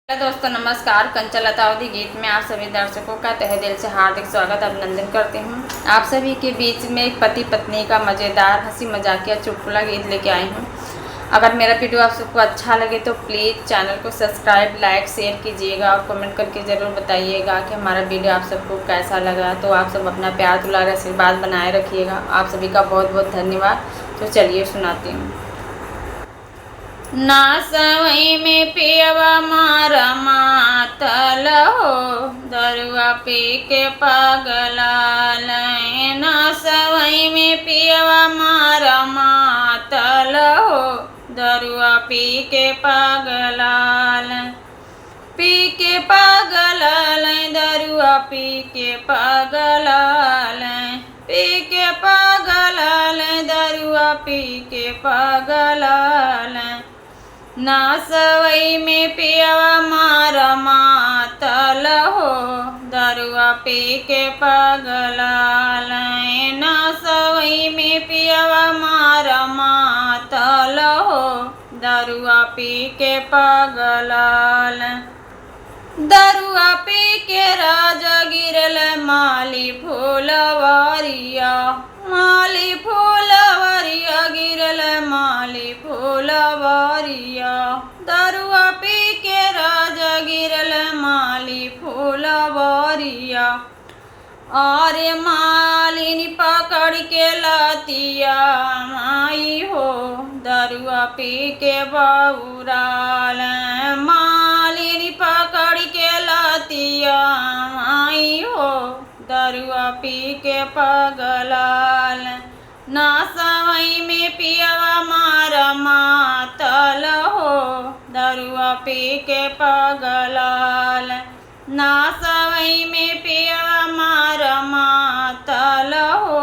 Hello दोस्तों, नमस्कार। कंचन लतावती गीत में आप सभी दर्शकों का तहे दिल से हार्दिक स्वागत अभिनंदन करती हूँ। आप सभी के बीच में एक पति पत्नी का मज़ेदार हंसी मजाकिया चुटकुला गीत लेके आई हूँ। अगर मेरा वीडियो आप सबको अच्छा लगे तो प्लीज़ चैनल को सब्सक्राइब, लाइक, शेयर कीजिएगा और कमेंट करके ज़रूर बताइएगा कि हमारा वीडियो आप सबको कैसा लगा। तो आप सब अपना प्यार दुलार आशीर्वाद बनाए रखिएगा। आप सभी का बहुत बहुत धन्यवाद। तो चलिए सुनाती हूँ। ना सवई में पियवा मारा मातल हो, दरुआ पी के पागलाल। ना सवई में पियवा मारा मातल हो, दरुआ पी के पागलाल। पी के पागलाल, दरुआ पी के पागलाल। पी के पागलाल, दरुआ पी के पागलाल। ना सवई में पियवा मारा मातल हो, दरुआ पी के पागलाल। ना सवई में पियवा मारा मातल हो, दरुआ पी के पागलाल। दरुआ पी के राजा गिरल माली फूलवरिया। माली फूलवरिया गिरल माली फूलवरिया। दरुआ पी के राजा गिरल माली फूलवरिया। अरे मालिनी पकड़ के लातिया माई हो, दरुआ पी के बउराल। मालिनी पकड़ के लातिया माई हो, दरुआ पी के पगलाल। ना सवई में पियवा मारा मातल हो, दरुआ पी के पगलाल। ना सवई में पियवा मारा मातल हो,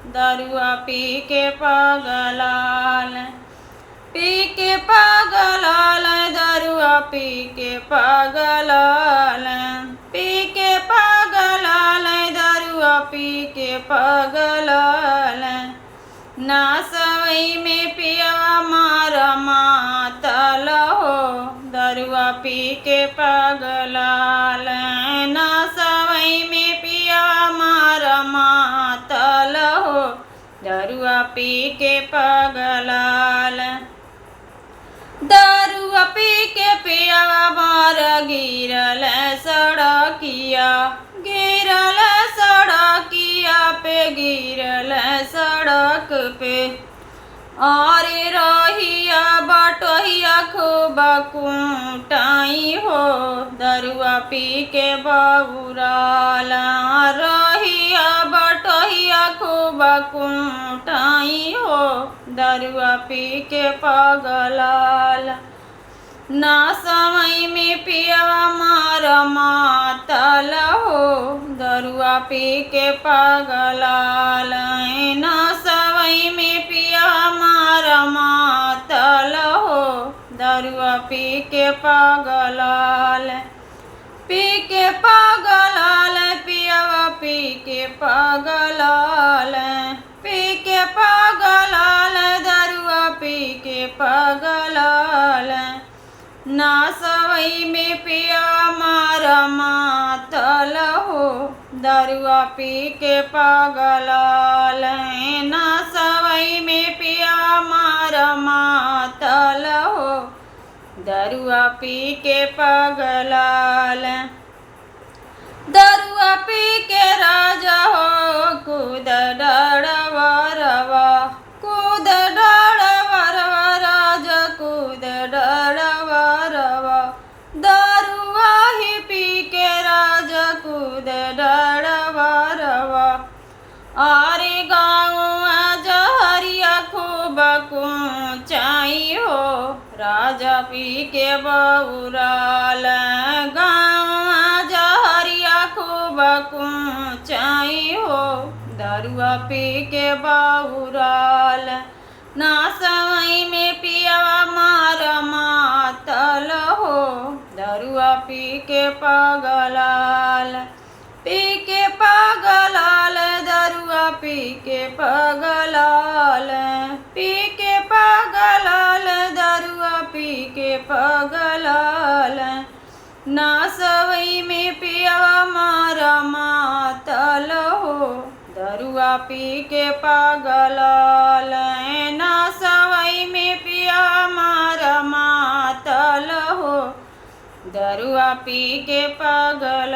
दरुआ पी के पगलाल। पी के पगलाल, दरुआ पी के पगलाल। पी के पगलाल, दरुआ पी के पगलाल। ना सवई में पियवा मारा मातल हो, दरुआ पी के पगलाल। ना सवई में पियवा मारा मातल हो, दरुआ पी के पगलाल। दरुआ पी के पियवा मारा गिरल सड़किया। गिरल सड़किया पे, गिरल सड़क पे। अरे रहिया बटहिया खूब कुटाई हो, दरुआ पी के बउराल। रहिया बटहिया खूब कुटाई हो, दरुआ पी के पगलाल। ना सवई में पियवा मारा मातल हो, दरुआ पी के पगलाल। ना सवई में पियवा मारा मातल हो, दरुआ पी के पगलाल। पी के पगलाल, पियवा पी के पगलाल। पी के पगलाल, दरुआ पी के पगलाल। ना सवई में पियवा मारा मातल हो, दरुआ पी के पगलाल। ना सवई में पियवा मारा मातल हो, दरुआ पी के पगलाल। दरुआ पी के राजा हो, कूद डरवरवा। कूद डरवरवा, राजा कूद डरवरवा। दरुआ ही पी के राजा कूद डरवरवा। अरे गाँव जहरिया खूब कुचाई हो, राजा पी के बउराल। गाँव जहरिया खूब कुचाई हो, दरुआ पी के बउराल। ना सवई में पियवा मारा मातल हो, दरुआ पी के पगलाल। पी के पगलाल, दरुआ पी के पगलाल। पी के पगलाल, दरुआ पी के पगलाल। ना सवई में पियवा मारा मातल हो, दरुआ पी के पागल ना सवई में पियवा मारा मातल हो, दरुआ पी के पागल।